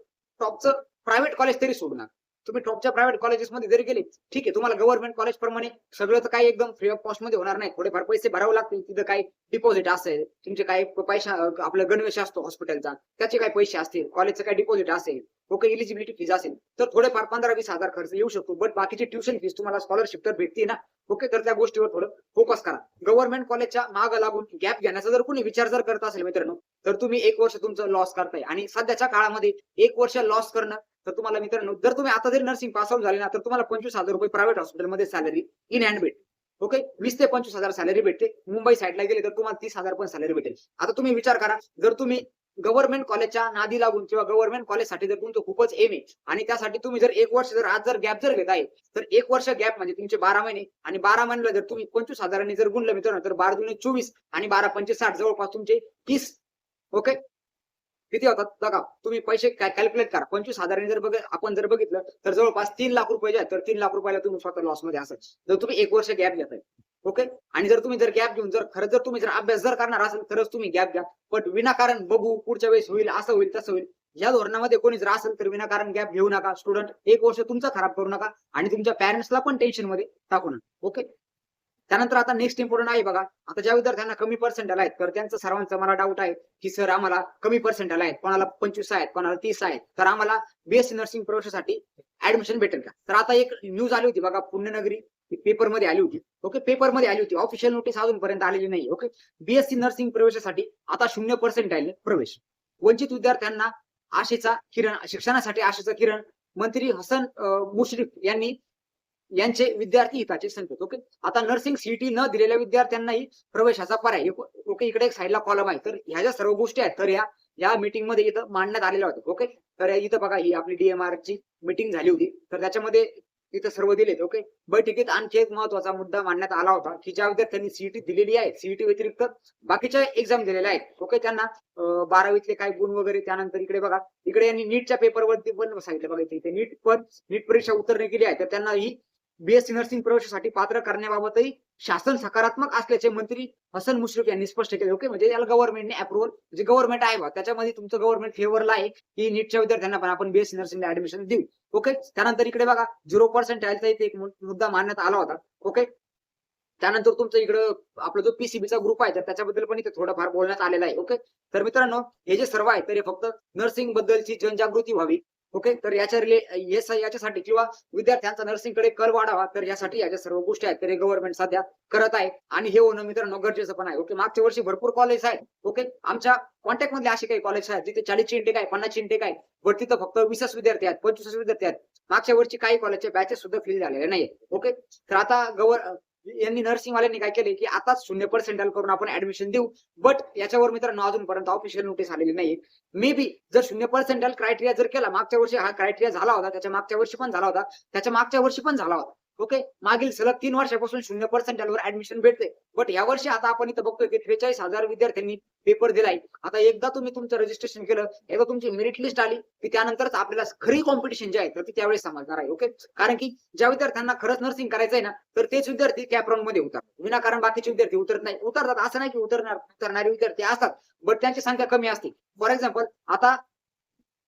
टॉपचं प्रायव्हेट कॉलेज तरी सोडू नका. तुम्ही टॉपच्या प्रायव्हेट कॉलेजेसमध्ये जरी गेले, ठीक आहे, तुम्हाला गव्हर्नमेंट कॉलेज प्रमाणे सगळं तर काही एकदम फ्री ऑफ कॉस्ट मध्ये होणार नाही. थोडेफार पैसे भरावे लागतील. तिथं काही डिपॉझिट असेल, तुमचे काही पैसा आपला गणवेश असतो हॉस्पिटलचा, त्याचे काही पैसे असतील, कॉलेजचं काही डिपॉझिट असेल ओके, इलिजिबिलिटी फीज असेल, तर थोडेफार 15-20 हजार खर्च येऊ शकतो. बट बाकीची ट्युशन फीज तुम्हाला स्कॉलरशिप तर भेटते ना ओके, तर त्या गोष्टीवर थोडं फोकस करा. गव्हर्नमेंट कॉलेजच्या मागे लागून गॅप घेण्याचा जर कोणी विचार जर करत असेल मित्रांनो, तर तुम्ही 1 वर्ष तुमचं लॉस करताय. आणि सध्याच्या काळामध्ये 1 वर्ष लॉस करणं, तर तुम्हाला मित्रांनो, जर तुम्ही आता जरी नर्सिंग पास आउट झाले ना, तर तुम्हाला 25,000 रुपये प्रायव्हेट हॉस्पिटलमध्ये सॅलरी इन हँड भेटेल. ओके, 20 ते 25,000 सॅलरी भेटते. मुंबई साईडला गेले तर तुम्हाला 30,000 पण सॅलरी भेटेल. आता तुम्ही विचार करा, जर तुम्ही गव्हर्नमेंट कॉलेजच्या नादी लागून किंवा गव्हर्नमेंट कॉलेजसाठी जर तुमचं खूपच एम आहे आणि त्यासाठी तुम्ही जर 1 वर्ष जर आज जर गॅप जर घेत आहे, तर 1 वर्ष गॅप म्हणजे तुमचे 12 महिने. आणि 12 महिन्याला जर तुम्ही 25,000 जर गुणलं मित्रांनो, तर 12 दुणे 24 आणि 12 पंचे 60, जवळपास तुमचे 30. ओके, किती होतात बघा, तुम्ही पैसे कॅल्क्युलेट करा. 25,000 जर आपण जर बघितलं तर जवळपास 3 लाख रुपये जे आहेत, तर 3 लाख रुपयाला तुम्ही स्वतः लॉस मध्ये असाल जर तुम्ही 1 वर्ष गॅप घेताय. ओके, आणि जर तुम्ही जर गॅप घेऊन जर खरंच जर तुम्ही जर अभ्यास जर करणार असेल तरच तुम्ही गॅप घ्या. पण विनाकारण बघू पुढच्या वेळेस होईल, असं होईल, तसं होईल, या धोरणामध्ये कोणी जर असेल तर विनाकारण गॅप घेऊ नका. स्टुडंट 1 वर्ष तुमचं खराब करू नका आणि तुमच्या पॅरेंट्सला पण टेन्शन मध्ये टाकू नका. ओके, त्यानंतर आता नेक्स्ट इम्पॉर्टंट आहे बघा, आता ज्या विद्यार्थ्यांना कमी पर्सेंटेज आहेत, तर त्यांचं सर्वांचा मला डाऊट आहे की सर आम्हाला कमी पर्सेंटेज आहेत, कोणाला 25 आहेत, कोणाला 30 आहेत, तर आम्हाला बीएससी नर्सिंग प्रवेशासाठी ऍडमिशन भेटेल का? तर आता एक न्यूज आली होती बघा, पुण्यनगरी पेपर मध्ये आली होती. ओके, पेपर मध्ये आली होती, ऑफिशियल नोटीस अजूनपर्यंत आलेली नाही. ओके, बीएससी नर्सिंग प्रवेशासाठी आता 0% प्रवेश. वंचित विद्यार्थ्यांना आशेचा किरण, शिक्षणासाठी आशेचा किरण, मंत्री हसन मुश्रीफ यांचे विद्यार्थी हिताचे संकेत. ओके, आता नर्सिंग सीईटी न दिलेल्या विद्यार्थ्यांनाही प्रवेशाचा पर्याय. ओके, इकडे एक साईडला कॉलम आहे. तर ह्या ज्या सर्व गोष्टी आहेत तर या मीटिंग मध्ये इथं मांडण्यात आलेल्या होत्या. ओके, तर इथं बघा, ही आपली डीएमआर ची मीटिंग झाली होती, तर त्याच्यामध्ये इथं सर्व दिलेत. ओके, बैठकीत आणखी एक महत्वाचा मुद्दा मांडण्यात आला होता की ज्या विद्यार्थ्यांनी सीईटी दिलेली आहे, सीईटी व्यतिरिक्त बाकीच्या एक्झाम दिलेल्या आहेत ओके, त्यांना 12वीतले काही गुण वगैरे, त्यानंतर इकडे बघा, इकडे यांनी नीटच्या पेपरवरती पण सांगितलं बघा, इथे नीट परीक्षा उत्तीर्ण केली आहे, तर त्यांना ही बीएससी नर्सिंग प्रवेशासाठी पात्र करण्याबाबतही शासन सकारात्मक असल्याचे मंत्री हसन मुश्रीफ यांनी स्पष्ट केले. ओके, म्हणजे याला गव्हर्नमेंटने अप्रुव्हल, म्हणजे गव्हर्नमेंट आहे बा, त्याच्यामध्ये तुमचं गव्हर्नमेंट फेवरला आहे की नीटच्या विद्यार्थ्यांना पण आपण बीएससी नर्सिंगला ऍडमिशन देऊ. ओके, त्यानंतर इकडे बघा 0% इथे एक मुद्दा मांडण्यात आला होता. ओके, त्यानंतर तुमचं इकडं आपला जो पीसीबीचा ग्रुप आहे तर त्याच्याबद्दल पण इथे थोडंफार बोलण्यात आलेलं आहे. ओके, तर मित्रांनो, हे जे सर्व आहे तर हे फक्त नर्सिंग बद्दलची जनजागृती व्हावी. ओके, तर याच्यासाठी किंवा विद्यार्थ्यांचा नर्सिंगकडे कल वाढावा, तर यासाठी याच्या सर्व गोष्टी आहेत तर गव्हर्नमेंट सध्या करत आहे आणि हे होणं मित्रांनो गरजेचं पण आहे. ओके, मागच्या वर्षी भरपूर कॉलेज आहेत. ओके, आमच्या कॉन्टॅक्ट मधले असे काही कॉलेज आहेत जिथे 40ची इंटेक आहे, 50ची इंटेक आहे, पण तिथं फक्त 20 विद्यार्थी आहेत, 25 विद्यार्थी आहेत. मागच्या वर्षी काही कॉलेजच्या बॅचेस सुद्धा फिल झालेले नाही. ओके, तर आता यांनी नर्सिंग वाल्यांनी काय केले की आता 0% करून आपण ऍडमिशन देऊ. बट याच्यावर मित्रांनो अजूनपर्यंत ऑफिशियल नोटीस आलेली नाही. मे बी जर 0% क्रायटेरिया जर केला, मागच्या वर्षी हा क्रायटेरिया झाला होता, त्याच्या मागच्या वर्षी पण झाला होता, त्याच्या मागच्या वर्षी पण झाला होता. ओके, मागील सलग 3 वर्षापासून 0% वर ऍडमिशन भेटते. बट या वर्षी आता आपण इथं बघतोय की 43,000 विद्यार्थ्यांनी पेपर दिलाय. आता एकदा तुम्ही तुमचं रजिस्ट्रेशन केलं, एकदा तुमची मेरिट लिस्ट आली की त्यानंतरच आपल्याला खरी कॉम्पिटिशन जे आहे तर ती त्यावेळेस समजणार आहे. ओके, कारण की ज्या विद्यार्थ्यांना खरंच नर्सिंग करायचं आहे ना, तर तेच विद्यार्थी कॅप राऊंड मध्ये उतरतात. विनाकारण बाकीचे विद्यार्थी उतरत नाही. उतरतात असं नाही की उतरणारे विद्यार्थी असतात, बट त्यांची संख्या कमी असते. फॉर एक्झाम्पल, आता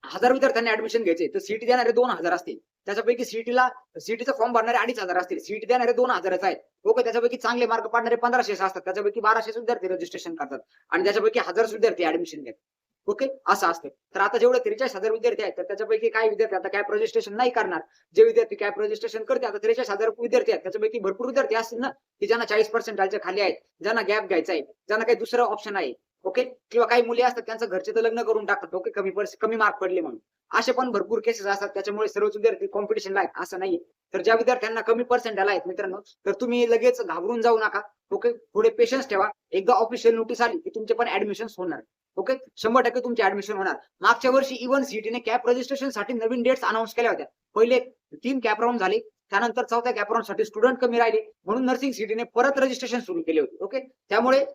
1000 विद्यार्थ्यांनी ऍडमिशन घ्यायचे तर सीईटी देणारे 2,000 असतील, त्याच्यापैकी सीईटीचा फॉर्म भरणारे 2,500 असतील, सीईटी देणारे 2,000 आहेत. ओके, त्याच्यापैकी चांगले मार्क पाडणारे 1500 असतात, त्याच्यापैकी 1200 विद्यार्थी रजिस्ट्रेशन करतात आणि त्याच्यापैकी 1000 विद्यार्थी ऍडमिशन घेतात. ओके, असं असते. तर आता जेवढे 43,000 विद्यार्थी आहेत, तर त्याच्यापैकी काही विद्यार्थी आता कॅप रजिस्ट्रेशन नाही करणार. जे विद्यार्थी कॅप रजिस्ट्रेशन करते, आता 43,000 विद्यार्थी आहेत, त्याच्यापैकी भरपूर विद्यार्थी असतील ना, की ज्यांना 40% खाली आहेत, ज्यांना गॅप घ्यायचा आहे, ज्यांना काही दुसरा ऑप्शन आहे. ओके, किंवा काही मुली असतात त्यांचं घरचे तर लग्न करून टाकतात. ओके, कमी मार्क पडले म्हणून. असे पण भरपूर केसेस असतात. त्याच्यामुळे सर्वच विद्यार्थी कॉम्पिटिशनला आहेत असं नाहीये. तर ज्या विद्यार्थ्यांना कमी पर्सेंटाइल आहेत मित्रांनो, तर तुम्ही लगेच घाबरून जाऊ नका. ओके, थोडे पेशन्स ठेवा. एकदा ऑफिशियल नोटीस आली, की तुमचे पण ऍडमिशन्स होणार. ओके, 100% तुमचे ऍडमिशन होणार. मागच्या वर्षी इव्हन सीईटीने कॅप रजिस्ट्रेशनसाठी नवीन डेट्स अनाउन्स केल्या होत्या. पहिले 3 कॅप राउंड झाले. त्यानंतर 4थ्या कॅप राउंडसाठी स्टुडंट कमी राहिले. म्हणून नर्सिंग सीईटीने परत रजिस्ट्रेशन सुरू केले होते. ओके, त्यामुळे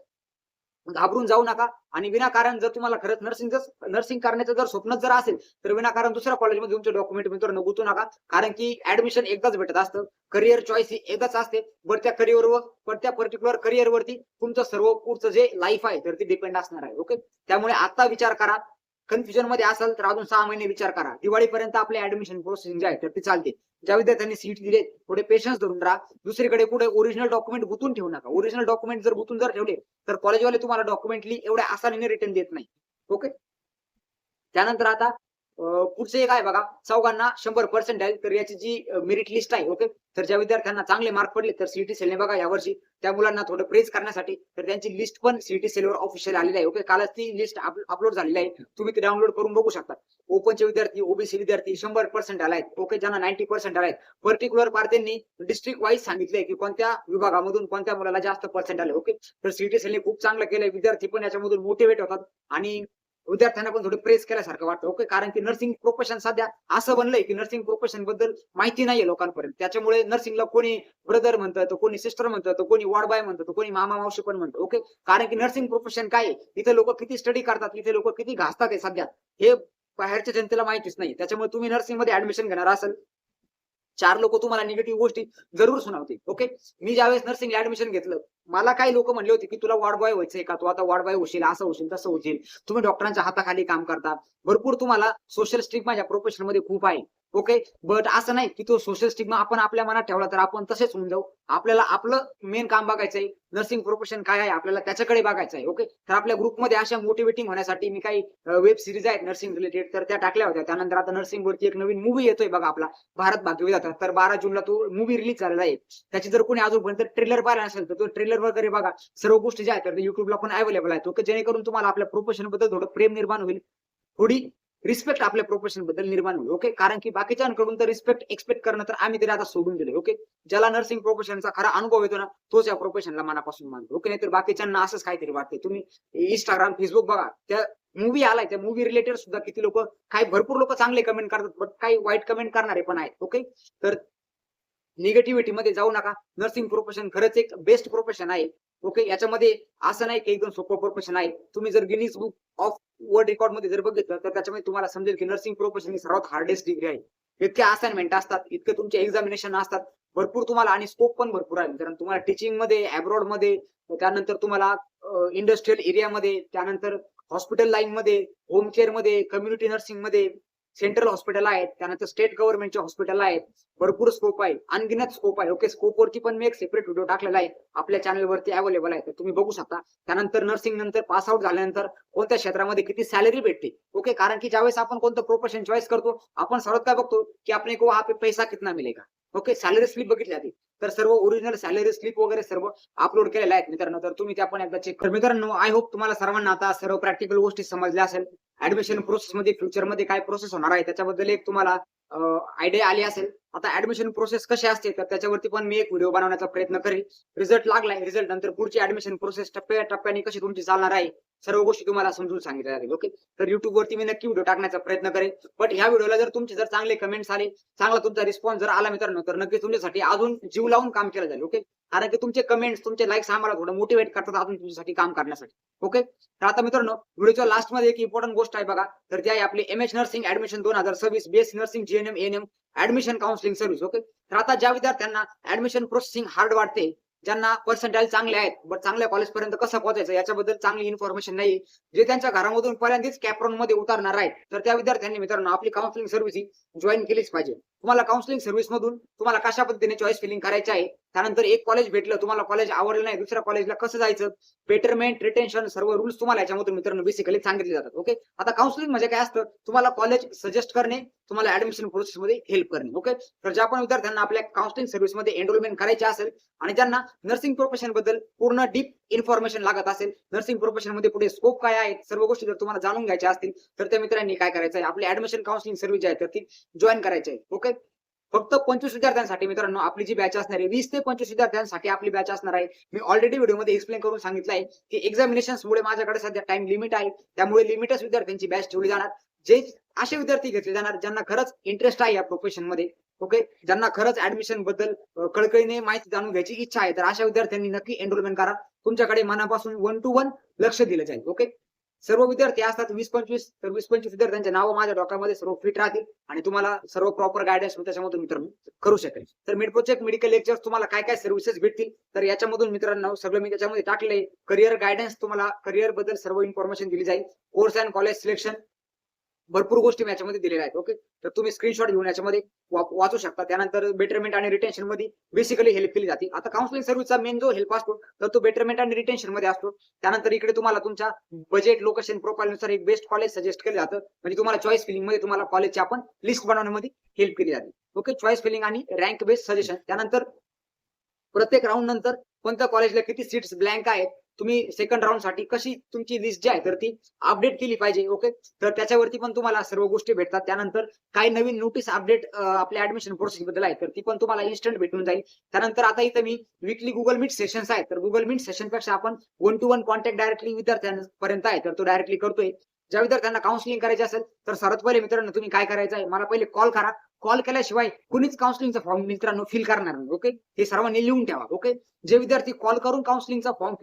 घाबरून जाऊ नका आणि विनाकारण जर तुम्हाला खरंच नर्सिंग करण्याचं जर स्वप्न जर असेल, तर विनाकारण दुसऱ्या कॉलेजमध्ये तुमचे डॉक्युमेंट मित्रांनो गुंतवू नका. कारण की ऍडमिशन एकदाच भेटत असतं. करियर चॉईस ही एकदाच असते. पण त्या पर्टिक्युलर करिअरवरती तुमचं सर्व पुढचं जे लाईफ आहे तर ती डिपेंड असणार आहे. ओके, त्यामुळे आता विचार करा. कन्फ्युजन मध्ये असाल तर अजून 6 महिने विचार करा. दिवाळीपर्यंत आपले ऍडमिशन प्रोसेसिंग जे आहे तर ती चालते. ज्या विद्यार्थ्यांनी सीट दिले थोडे पेशन्स धरून राहा. दुसरीकडे कुठे ओरिजिनल डॉक्युमेंट गुंतून ठेवू नका. ओरिजिनल डॉक्युमेंट जर गुंतून जर ठेवले तर कॉलेजवाले तुम्हाला डॉक्युमेंटली एवढ्या आसानीने रिटर्न देत नाही. ओके, त्यानंतर आता पुढचं एक आहे बघा, चौघांना 100% आहे. तर याची जी मेरिट लिस्ट आहे. ओके, तर ज्या विद्यार्थ्यांना चांगले मार्क पडले तर सीईटी सेलने बघा यावर्षी त्या मुलांना थोडं प्रेज करण्यासाठी तर त्यांची लिस्ट पण सीईटी सेलवर ऑफिशियल आलेली आहे. ओके, कालच ती लिस्ट अपलोड झालेली आहे. तुम्ही ती डाउनलोड करून बघू शकता. ओपनचे विद्यार्थी, ओबीसी विद्यार्थी 100% आले आहेत. ओके, ज्यांना 90% आले आहेत. पर्टिक्युलर पार त्यांनी डिस्ट्रिक्ट वाईज सांगितलंय की कोणत्या विभागामधून कोणत्या मुलाला जास्त पर्सेंट आले. ओके, तर सीईटी सेलने खूप चांगलं केलंय. विद्यार्थी पण याच्यामधून मोटिवेट होतात आणि विद्यार्थ्यांना पण थोडं प्रेस केल्यासारखं वाटतं. ओके, कारण की नर्सिंग प्रोफेशन सध्या असं बनलंय की नर्सिंग प्रोफेशन बद्दल माहिती नाहीये लोकांपर्यंत. त्याच्यामुळे नर्सिंगला कोणी ब्रदर म्हणतं, तर कोणी सिस्टर म्हणतं, तर कोणी वॉर्ड बॉय म्हणतं, तर कोणी मामा मावशी पण म्हणतं. ओके, कारण की नर्सिंग प्रोफेशन काय आहे, इथे लोक किती स्टडी करतात, इथे लोक किती घासतात हे सध्या हे बाहेरच्या जनतेला माहितीच नाही. त्याच्यामुळे तुम्ही नर्सिंग मध्ये ऍडमिशन घेणार असाल, 4 लोक तुम्हाला निगेटिव्ह गोष्टी जरूर सुनावतील. ओके, मी ज्यावेळेस नर्सिंगला ऍडमिशन घेतलं, मला काही लोक म्हणले होते की तुला वॉर्ड बॉय व्हायचंय का, तू आता वॉर्ड बॉय होशील, असं होशील, तसं होशील, तुम्ही डॉक्टरांच्या हाताखाली काम करता, भरपूर तुम्हाला सोशल स्टिग्मा माझ्या प्रोफेशन मध्ये खूप आहे. ओके, बट असं नाही की तो सोशल स्टिग्मा आपण आपल्या मनात ठेवला तर आपण तसेच होऊन जाऊ. आपल्याला आपलं मेन काम बघायचंय. नर्सिंग प्रोफेशन काय आहे आपल्याला त्याच्याकडे बघायचं आहे. ओके, तर आपल्या ग्रुपमध्ये अशा मोटिवेटिंग होण्यासाठी मी काही वेब सिरीज आहेत नर्सिंग रिलेटेड तर त्या टाकल्या होत्या. त्यानंतर आता नर्सिंग वरती एक नवीन मूवी येतोय बघा आपला भारत भाग्यविधाता. तर 12 जूनला तो मूवी रिलीज झालेला आहे. त्याची जर कोणी अजूनपर्यंत ट्रेलर पाहिला नसेल तर तो ट्रेलर वगैरे बघा. सर्व गोष्टी ज्या आहेत तर युट्यूबला पण अवेलेबल आहेत. ओके, जेणेकरून तुम्हाला आपल्या प्रोफेशन बद्दल थोडं प्रेम निर्माण होईल. थोडी रिस्पेक्ट आपल्या प्रोफेशन बद्दल निर्माण होईल. ओके, कारण की बाकीच्यांकडून तर रिस्पेक्ट एक्सपेक्ट करणं तर आम्ही तरी आता सोडून दिले. ओके, ज्याला नर्सिंग प्रोफेशनचा खरा अनुभव येतो ना तोच या प्रोफेशनला मनापासून मानतो. ओके, नाहीतर बाकीच्यांना असंच काहीतरी वाटते. तुम्ही इंस्टाग्राम, फेसबुक बघा. त्या मूवी आलाय, त्या मूवी रिलेटेड सुद्धा किती लोक, काही भरपूर लोक चांगले कमेंट करतात, बट काही वाईट कमेंट करणारे पण आहेत. ओके, तर निगेटिव्हिटी मध्ये जाऊ नका. नर्सिंग प्रोफेशन खरंच एक बेस्ट प्रोफेशन आहे. ओके, याच्यामध्ये असं नाही की एकदम सोपं प्रोफेशन आहे. तुम्ही जर Guinness book of world record मध्ये जर बघितलं तर त्याच्यामध्ये तुम्हाला समजेल की नर्सिंग प्रोफेशन ही सर्वात हार्डेस्ट डिग्री आहे. इतके असाइनमेंट असतात, इतके तुमचे एक्झामिनेशन असतात, भरपूर तुम्हाला आणि स्कोप पण भरपूर आहे. कारण तुम्हाला टीचिंग मध्ये, अब्रॉड मध्ये, त्यानंतर तुम्हाला इंडस्ट्रियल एरियामध्ये, त्यानंतर हॉस्पिटल लाईन मध्ये, होम केअर मध्ये, कम्युनिटी नर्सिंग मध्ये, सेंट्रल हॉस्पिटल आहेत, त्यानंतर स्टेट गव्हर्नमेंटचे हॉस्पिटल आहेत. भरपूर स्कोप आहे, अनगिनत स्कोप आहे. ओके, स्कोप वरती पण मी एक सेपरेट व्हिडिओ टाकलेला आहे, आपल्या चॅनल वरती अवेलेबल आहे, तर तुम्ही बघू शकता. त्यानंतर नर्सिंग नंतर पास आउट झाल्यानंतर कोणत्या क्षेत्रामध्ये किती सॅलरी भेटते. ओके, कारण की ज्यावेळेस आपण कोणतं प्रोफेशन चॉईस करतो, आपण सर्वात काय बघतो की आपले को वहां पे पैसा कितना मिलेगा. ओके, सॅलरी स्लिप बघितली आधी, तर सर्व ओरिजिनल सॅलरी स्लिप वगैरे सर्व अपलोड केलेले आहेत मित्रांनो. तर तुम्ही त्या पण एकदा चेक करा. मित्रांनो, आय होप तुम्हाला सर्वांना आता सर्व प्रॅक्टिकल गोष्टी समजल्या असेल. ऍडमिशन प्रोसेस मध्ये फ्युचर मध्ये काय प्रोसेस होणार आहे त्याच्याबद्दल एक तुम्हाला आयडिया आली असेल. आता ऍडमिशन प्रोसेस कशी असते तर त्याच्यावरती पण मी एक व्हिडिओ बनवण्याचा प्रयत्न करेन. रिझल्ट लागलाय, रिझल्ट नंतर पुढची ऍडमिशन प्रोसेस टप्प्याटप्प्याने कशी तुमची चालणार आहे सर्व गोष्टी तुम्हाला समजून सांगितल्या जातील. ओके, तर युट्यूब वरती मी नक्की व्हिडिओ टाकण्याचा प्रयत्न करेन. बट ह्या व्हिडिओला जर तुमचे जर चांगले कमेंट्स आले, चांगला तुमचा रिस्पॉन्स जर आला मित्रांनो, तर नक्की तुमच्यासाठी अजून जीव लावून काम केलं जाईल. ओके, कारण की तुमचे कमेंट्स, तुमचे लाईक्स आम्हाला थोडं मोटिवेट करतात अजून तुमच्यासाठी काम करण्यासाठी. ओके, तर आता मित्रांनो व्हिडिओच्या लास्ट मध्ये एक इम्पॉर्टंट गोष्ट आहे बघा, तर ती आहे आपली MH nursing admission 2026 BSc nursing GNM ANM admission counselling service. Okay, तर आता ज्या विद्यार्थ्यांना ऍडमिशन प्रोसेसिंग हार्ड वाटते, ज्यांना पर्सेंटाइल चांगले आहेत बट चांगल्या कॉलेज पर्यंत कसं पोहोचायचं याच्याबद्दल चांगली इन्फॉर्मेशन नाही, जे त्यांच्या घरामधून पहिल्यांदाच कॅप्रॉन मध्ये उतरणार आहेत, तर त्या विद्यार्थ्यांनी मित्रांनो आपली काउन्सिलिंग सर्व्हिस जॉईन केलीच पाहिजे. तुम्हाला काउन्सिलिंग सर्व्हिस मधून तुम्हाला कशा पद्धतीने चॉईस फिलिंग करायची आहे, त्यानंतर एक कॉलेज भेटलं, तुम्हाला कॉलेज आवडलं नाही, दुसऱ्या कॉलेजला कसं जायचं, बेटरमेंट, रिटेन्शन सर्व रूल्स तुम्हाला याच्यामधून मित्रांनो बेसिकली सांगितले जातात. ओके. आता काउन्सिलिंग म्हणजे काय असतं, तुम्हाला कॉलेज सजेस्ट करणे, तुम्हाला ऍडमिशन प्रोसेसमध्ये हेल्प करणे. ओके. तर ज्या पण विद्यार्थ्यांना आपल्या काउन्सिलिंग सर्व्हिसमध्ये एनरोलमेंट करायची असेल आणि ज्यांना नर्सिंग प्रोफेशन बद्दल पूर्ण डीप इन्फॉर्मेशन लागत असेल, नर्सिंग प्रोफेशन मध्ये पुढे स्कोप काय आहेत, सर्व गोष्टी जर तुम्हाला जाणून घ्यायच्या असतील, तर त्या मित्रांनी काय करायचं आहे, आपली ऍडमिशन काउन्सिलिंग सर्व्हिस जी आहे तर ती जॉईन करायची आहे. ओके. फक्त 25 विद्यार्थ्यांसाठी मित्रांनो आपली जी बॅच असणार आहे, 20 ते 25 विद्यार्थ्यांसाठी आपली बॅच असणार आहे. मी ऑलरेडी व्हिडिओमध्ये एक्सप्लेन करून सांगितलं आहे, की एक्झामिनेशन्स मुळे माझ्याकडे सध्या टाइम लिमिट आहे. त्यामुळे लिमिटच विद्यार्थ्यांची बॅच ठेवली जाणार. जे असे विद्यार्थी घेतले जाणार ज्यांना खरंच इंटरेस्ट आहे या प्रोफेशनमध्ये, ओके, ज्यांना खरंच ऍडमिशन बद्दल कळकळीने माहिती जाणून घ्यायची इच्छा आहे, तर अशा विद्यार्थ्यांनी नक्की एनरोलमेंट करा. तुमच्याकडे मनापासून 1 to 1 लक्ष दिलं जाईल. ओके. सर्व विद्यार्थी असतात 20-25, तर 20-25 विद्यार्थ्यांचे नाव माझ्या डोक्यामध्ये सर्व फिट राहतील आणि तुम्हाला सर्व प्रॉपर गायडन्स त्याच्यामधून मित्रांनो करू शकेल. तर मिड प्रोजेक्ट मेडिकल लेक्चर्स तुम्हाला काय काय सर्व्हिसेस भेटतील, तर याच्यामधून मित्रांनो सगळं मी त्याच्यामध्ये टाकलंय. करिअर गायडन्स, तुम्हाला करिअर बद्दल सर्व इन्फॉर्मेशन दिली जाईल. कोर्स अँड कॉलेज सिलेक्शन, भरपूर गोष्टी मी याच्यामध्ये दिलेल्या आहेत. ओके. तर तुम्ही स्क्रीनशॉट घेऊन याच्यामध्ये वाचू शकता. त्यानंतर बेटरमेंट आणि रिटेन्शन मध्ये बेसिकली हेल्प केली जाते. आता काउन्सिलिंग सर्व्हिसचा मेन जो हेल्प असतो तर तो बेटरमेंट आणि रिटेन्शन मध्ये असतो. त्यानंतर इकडे तुम्हाला तुमच्या बजेट, लोकेशन, प्रोफाइल नुसार एक बेस्ट कॉलेज सजेस्ट केलं जातं. म्हणजे तुम्हाला चॉईस फिलिंग मध्ये तुम्हाला कॉलेजची आपण लिस्ट बनवण्यामध्ये हेल्प केली जाते. ओके. चॉईस फिलिंग आणि रँक बेस्ड सजेशन. त्यानंतर प्रत्येक राऊंड नंतर कोणत्या कॉलेजला किती सीट्स ब्लँक आहेत, तुम्ही सेकंड राऊंड साठी कशी तुमची लिस्ट जी आहे तर ती अपडेट केली पाहिजे. ओके. तर त्याच्यावरती पण तुम्हाला सर्व गोष्टी भेटतात. त्यानंतर काही नवीन नोटीस अपडेट आपल्या ऍडमिशन प्रोसेस बद्दल आहे तर ती पण तुम्हाला इन्स्टंट भेटून जाईल. त्यानंतर आता इथं मी वीकली गुगल मीट सेशन्स आहेत, तर गुगल मीट सेशन पेक्षा आपण 1 to 1 कॉन्टॅक्ट डायरेक्टली विद्यार्थ्यांपर्यंत आहे, तर तो डायरेक्टली करतोय. ज्या विद्यार्थ्यांना काउन्सिलिंग करायचे असेल तर सर्वात पहिले मित्रांनो तुम्ही काय करायचं आहे, मला पहिले कॉल करा. कॉल केल्याशिवाय कुणीच काउन्सिलिंगचा फॉर्म मित्रांनो फिल करणार नाही. ओके. हे सर्वांनी लिहून ठेवा. ओके. जे विद्यार्थी कॉल करून काउन्सिलिंगचा फॉर्म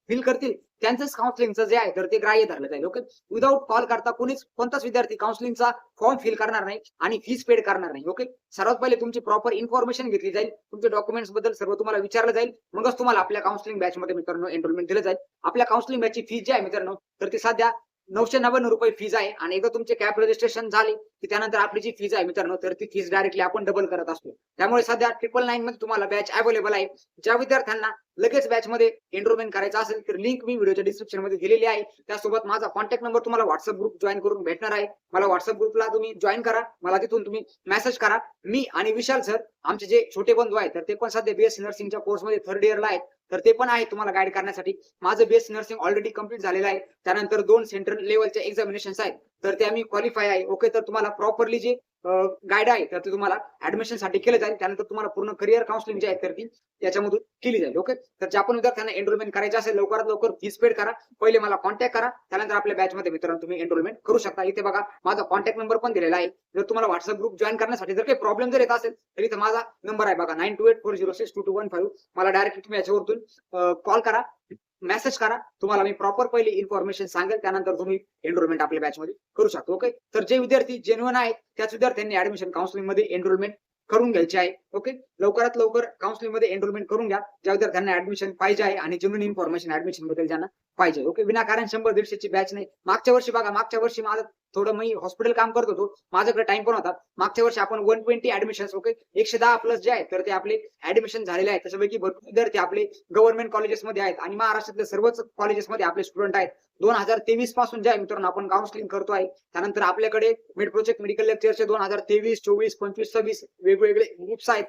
फिल करतील त्यांचंच काउन्सिलिंगचं जे आहे तर ते ग्राह्य धरलं जाईल. ओके. विदाऊट कॉल करता कोणताच विद्यार्थी काउन्सिलिंगचा फॉर्म फिल करणार नाही आणि फीस पेड करणार नाही. ओके. सर्वात पहिले तुमची प्रॉपर इन्फॉर्मेशन घेतली जाईल, तुमच्या डॉक्युमेंट्स बद्दल सर्व तुम्हाला विचारलं जाईल, मगच तुम्हाला आपल्या काउन्सिलिंग बॅच मध्ये मित्रांनो एनरोलमेंट दिलं जाईल. आपल्या काउन्सिलिंग बॅचची फीस जी आहे मित्रांनो तर ती सध्या 999 रुपये फीज आहे आणि एकदा तुमचे कॅप रजिस्ट्रेशन झाले की त्यानंतर आपली जी फीज आहे मित्रांनो तर ती फीज डायरेक्टली आपण डबल करत असतो. त्यामुळे सध्या 999 मध्ये तुम्हाला बॅच अवेलेबल आहे. ज्या विद्यार्थ्यांना लगेच बॅच मध्ये एनरोलमेंट करायचं असेल तर लिंक मी व्हिडिओच्या डिस्क्रिप्शन मध्ये दिलेली आहे. त्यासोबत माझा कॉन्टॅक्ट नंबर तुम्हाला व्हॉट्सअप ग्रुप जॉईन करून भेटणार आहे. मला व्हॉट्सअप ग्रुपला तुम्ही जॉईन करा, मला तिथून तुम्ही मेसेज करा. मी आणि विशाल सर आमचे जे छोटे बंधू आहेत तर ते पण सध्या बीएससी नर्सिंगच्या कोर्समध्ये 3rd इयरला आहेत, तर ते पण आहे तुम्हाला गाईड करण्यासाठी. माझं बीएससी नर्सिंग ऑलरेडी कंप्लीट झालेलं आहे. त्यानंतर 2 सेंट्रल लेवलच्या एक्झामिनेशन्स आहेत तर ते आम्ही क्वालिफाय आहे. ओके. तर तुम्हाला प्रॉपरली जे गाईड आहे तर ते तुम्हाला ऍडमिशन साठी केलं जाईल. त्यानंतर तुम्हाला पूर्ण करिअर काउन्सिलिंग जी आहे तर ती त्याच्यामधून केली जाईल. ओके. तर ज्या पण विद्यार्थ्यांना एनरोलमेंट करायचं असेल लवकरात लवकर फीस पेड करा, पहिले मला कॉन्टॅक्ट करा, त्यानंतर आपल्या बॅच मध्ये मित्रांनो तुम्ही एनरोलमेंट करू शकता. इथे बघा माझा कॉन्टॅक्ट नंबर पण दिलेला आहे. जर तुम्हाला व्हॉट्सअप ग्रुप जॉईन करण्यासाठी जर काही प्रॉब्लेम जर येत असेल तर इथे माझा नंबर आहे बघा 9284062215. मला डायरेक्टली तुम्ही याच्यावरतून कॉल करा, मेसेज करा, तुम्हाला मी प्रॉपर पहिली इन्फॉर्मेशन सांगेल, त्यानंतर तुम्ही एनरोलमेंट आपल्या बॅच मध्ये करू शकता. ओके. तर जे विद्यार्थी जेन्युइन आहेत त्याच विद्यार्थ्यांनी ऍडमिशन काउन्सिलिंग मध्ये एनरोलमेंट करून घ्यायची आहे. ओके. लवकरात लवकर काउन्सिलिंग मध्ये एनरोलमेंट करून घ्या ज्या विद्यार्थ्यांना ऍडमिशन पाहिजे आहे आणि जेन्युइन इन्फॉर्मेशन ऍडमिशन बद्दल ज्यांना पाहिजे. ओके. विनाकारण 100-150 ची बॅच नाही. मागच्या वर्षी बघा, मागच्या वर्षी माझं थोडं मी हॉस्पिटल काम करत होतो, माझ्याकडे टाइम पण होता. मागच्या वर्षी आपण 120 ऍडमिशन्स, ओके, 110 प्लस जे आहेत तर ते आपले ऍडमिशन झालेले आहेत. त्याच्यापैकी भरपूर विद्यार्थी आपले गव्हर्नमेंट कॉलेजेसमध्ये आहेत आणि महाराष्ट्रातल्या सर्वच कॉलेजेसमध्ये आपले स्टुडंट आहेत. 2023 पासून जे आहे मित्रांनो आपण काउन्सिलिंग करतोय. त्यानंतर आपल्याकडे मिड प्रोजेक्ट मेडिकल लेक्चरचे 2023, 24, 25, 26 वेगवेगळे ग्रुप्स आहेत.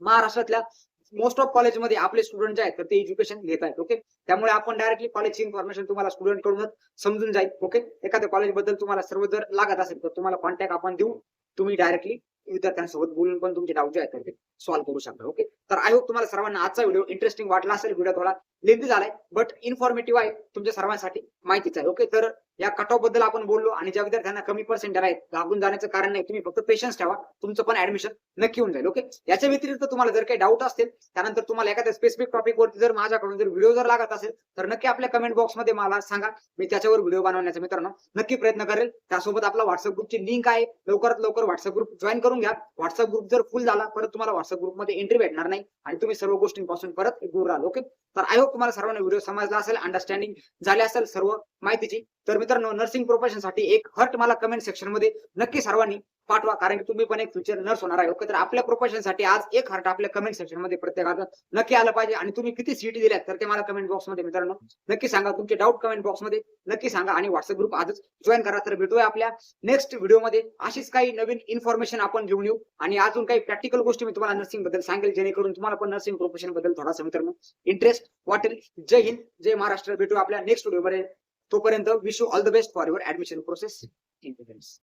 महाराष्ट्रातल्या मोस्ट ऑफ कॉलेजमध्ये आपले स्टुडंट जे आहेत तर ते एज्युकेशन घेत आहेत. ओके. त्यामुळे आपण डायरेक्टली कॉलेजची इन्फॉर्मेशन तुम्हाला स्टुडंट कडूनच समजून जाईल. ओके. एखाद्या कॉलेज बद्दल तुम्हाला सर्व जर लागत असेल तर तुम्हाला कॉन्टॅक्ट आपण देऊ, तुम्ही डायरेक्टली विद्यार्थ्यांसोबत बोलून पण तुमचे डाऊट जे आहेत तर ते सॉल्व्ह करू शकता. ओके. तर आय होप तुम्हाला सर्वांना आजचा व्हिडिओ इंटरेस्टिंग वाटला असेल. व्हिडिओ थोडा लेंथी झालाय बट इन्फॉर्मेटिव्ह आहे, तुमच्या सर्वांसाठी माहितीच आहे. ओके. तर या कट ऑफ बद्दल आपण बोललो आणि ज्या विद्यार्थ्यांना कमी पर्सेंटेज आहेत घाबरून जाण्याचं कारण नाही, तुम्ही फक्त पेशन्स ठेवा, तुमचं पण ऍडमिशन नक्की होऊन जाईल. ओके. याच्या व्यतिरिक्त तुम्हाला जर काही डाऊट असतील, त्यानंतर तुम्हाला एखाद्या स्पेसिफिक टॉपिक वरती जर माझ्याकडून जर व्हिडिओ जर लागत असेल तर नक्की आपल्या कमेंट बॉक्स मध्ये मला सांगा, मी त्याच्यावर व्हिडिओ बनवण्याचा मित्रांनो नक्की प्रयत्न करेल. त्यासोबत आपला व्हॉट्सअप ग्रुपची लिंक आहे, लवकरात लवकर व्हॉट्सअप ग्रुप जॉईन करून घ्या. व्हॉट्सअप ग्रुप जर फुल झाला परत तुम्हाला व्हॉट्सअप ग्रुपमध्ये एंट्री भेटणार नाही आणि तुम्ही सर्व गोष्टींपासून परत दूर राहाल. ओके. तर आय होप तुम्हाला सर्वांना व्हिडिओ समजला असेल, अंडरस्टँडिंग झाली असेल सर्व माहितीची. तर मित्रांनो नर्सिंग प्रोफेशन साठी एक हर्ट मला कमेंट सेक्शन मध्ये नक्की सर्वांनी पाठवा, कारण की तुम्ही पण एक फ्युचर नर्स होणार आहे. ओके, तर आपल्या प्रोफेशनसाठी आज एक हार्ट आपल्या कमेंट सेक्शन मध्ये प्रत्येकाचं नक्की आलं पाहिजे. आणि तुम्ही किती सीटी दिल्यात तर ते मला कमेंट बॉक्स मध्ये मित्रांनो नक्की सांगा. तुमचे डाऊट कमेंट बॉक्स मध्ये नक्की सांगा आणि व्हॉट्सअप ग्रुप आजच जॉईन करा. तर भेटूया आपल्या नेक्स्ट व्हिडिओमध्ये. अशीच काही नवीन इन्फॉर्मेशन आपण घेऊन येऊ आणि अजून काही प्रॅक्टिकल गोष्टी मी तुम्हाला नर्सिंग बद्दल सांगेल, जेणेकरून तुम्हाला पण नर्सिंग प्रोफेशन बद्दल थोडासा मित्रांनो इंटरेस्ट वाटेल. जय हिंद, जय महाराष्ट्र. भेटू आपल्या नेक्स्ट व्हिडिओमध्ये. तोपर्यंत wish you all the best for your admission process.